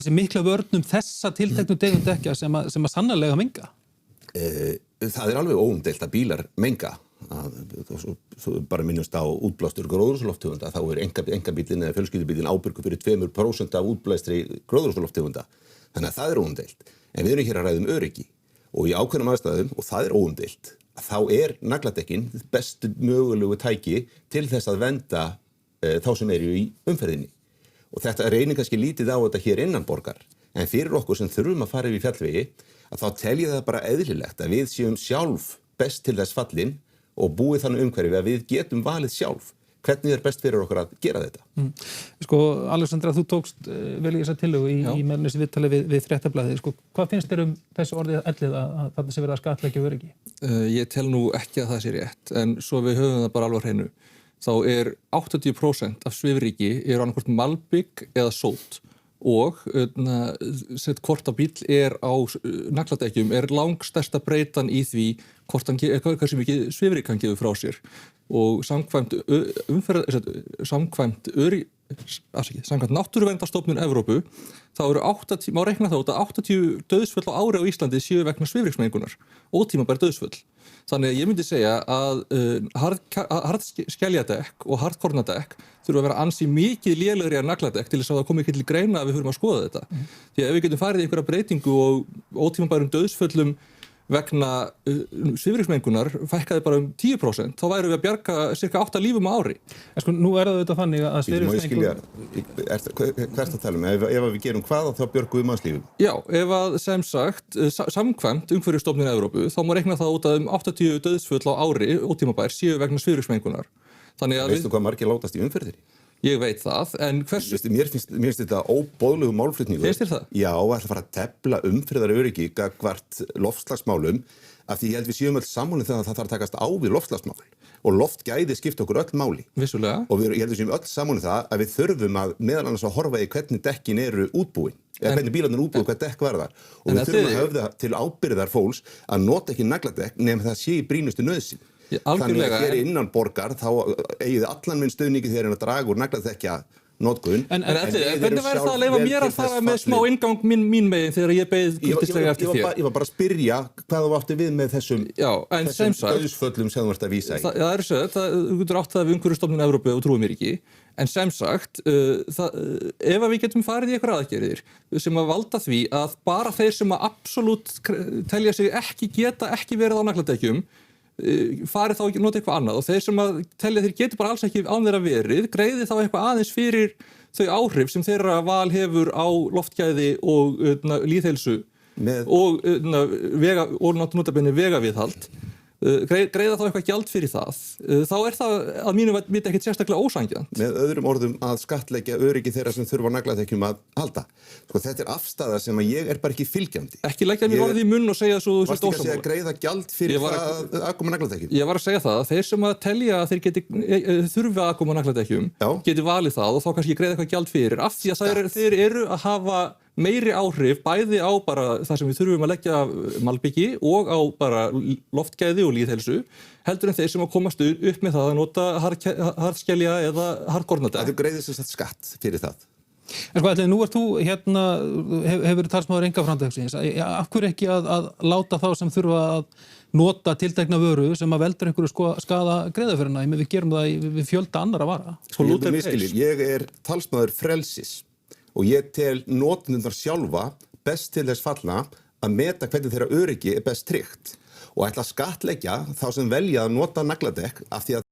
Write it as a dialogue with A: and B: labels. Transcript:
A: Þessi mikla vörn þessa tilteknu tegund dekkja sem að sannarlega menga?
B: Það alveg óumdeilt að bílar menga. Þú bara minnast á útblástur gróðurhúsalofttegunda, þá einkabíllinn eða fjölskyldubíllinn ábyrgur fyrir 2% af útblæstri gróðurhúsalofttegunda. Þannig að það óumdeilt. En við erum hér að ræða öryggi og í ákveðnum aðstæðum, og það óumdeilt, þá nagladekkin bestu mögulegu tæki til þess að vernda þá sem eru í umferðinni. Og þetta reynir kannski lítið á þetta hér innan borgar, en fyrir okkur sem þurfum að fara yfir fjallvegi, að þá tel ég það bara eðlilegt að við séum sjálf best til þess fallin og búið þannig umhverfi að við getum valið sjálf. Hvernig best fyrir okkur að gera þetta?
A: Sko, Alexandra, þú tókst vel í þessa tillögu í meðan þessi viðtali við Fréttablaðið. Sko, hvað finnst þér þessu orðið ellið að þetta sé verið að skattleggja öryggi? Ég
C: tel nú ekki að það sé rétt, en svo við höfum það bara alveg á hreinu. Þá 80% af svifryki annað malbik eða sót og hvort að bíll á nagladekkjum langstærsta breytan í því hversu mikið svifryk hann gefur frá sér og samkvæmt Náttúruverndarstofnun Evrópu þá má reikna það út að 80 dauðsföll á ári á Íslandi séu vegna svifryksmengunar, ótímabær dauðsföll. Þannig að ég myndi segja að harðskeljadekk og harðkornadekk þurfa að vera ansi mikið lélegri en nagladekk til þess að það komi ekki til greina að við þurfum að skoða þetta. Því að ef við getum farið í einhverja breytingu og ótímabærum dauðsföllum vegna svifryksmengunar fækkaði bara 10%, þá værum við að bjarga cirka 8 lífum á ári.
A: En sko, nú það auðvitað þannig að
B: svifryksmengun... Hvert að tala ef við gerum hvað þá björgum við mannslífum?
C: Já, ef að sem sagt, samkvæmt Umhverfisstofnun Evrópu, þá má reikna það út að 80 dauðsföll á ári, ótímabær, séu vegna svifryksmengunar.
B: Veistu hvað margir látast í umferðinni?
C: Ég veit það, en hversu...
B: Mér finnst þetta óboðlegu málflutningur.
C: Finnst þér það?
B: Já, að fara að tefla umferðaröryggi gagnvart loftslagsmálum, af því ég held við séum öll sammála þegar það þarf að takast á við loftslagsmál. Og loftgæði skipta okkur öll máli.
C: Vissulega.
B: Og ég held við séum öll sammála það að við þurfum að meðal annars að horfa í hvernig dekkin eru útbúin. Eða hvernig bílarnir eru útbúin, hvað dekk varðar. Og við þurfum að höfða til ábyrgðar fólks að nota ekki nagladekk nema það sé í brýnustu nauðsyn. Þannig að hér innan borgar þá eigið allan minn stuðningi þegar að draga úr nagladekkja notkun.
C: En hvernig væri það að leyfa mér að fara með smá inngang mín megin þegar ég beið kurteislega eftir þér?
B: Ég var bara að spyrja hvað þú átti við með þessum dauðsföllum sem þú ert að vísa í.
C: Það þú getur átt það við Umhverfisstofnun Evrópu og trúið mér ekki. En sem sagt, ef við getum farið í einhverjar aðgerðir sem að valda því að bara þeir sem að absolutt telja sig ekki verið á nagladekkjum farið þá ekki nota eitthvað annað og þeir sem að telja þeir getur bara alls ekki án þeirra verið greiði þá eitthvað aðeins fyrir þau áhrif sem þeirra val hefur á loftgæði og lýðheilsu og notabenni vegaviðhald greiða þá eitthvað gjald fyrir það þá það að mínu viti ekkert sérstaklega ósanngjarnt.
B: Með öðrum orðum að skattleggja öryggi þeirra sem þurfa nagladekkjum að halda. Sko þetta afstaða sem að ég bara ekki fylgjandi.
C: Ekki leggja mér orðið í munn og segja svo þú sért ósammála.
B: Varstu ekki að segja greiða gjald fyrir það að koma nagladekkjum?
C: Ég var að segja það að þeir sem að telja að þeir þurfa að koma nagladekkjum geti valið það og þá kannski greiða eitthvað gjald fyrir af því að þeir eru að hafa meiri áhrif bæði á bara það sem við þurfum að leggja malbiki og á bara loftgæði og lýðheilsu heldur en þeir sem að komast upp með það að nota harðskelja eða harðkornadekk.
B: Þú greiðir sem sagt skatt fyrir það.
A: En sko, nú ert þú hefur verið talsmaður einkaframtaksins. Af hverju ekki að láta þá sem þurfa að nota tiltekna vöru sem að veldur einhverju skaða greiða fyrir hana? Við gerum það við fjölda annarra vara.
B: Ég talsmaður frelsis. Og ég tel notendurna sjálfa best til þess fallna að meta hvernig þeirra öryggi best tryggt og ætla að skattleggja þá sem velja að nota nagladekk af því að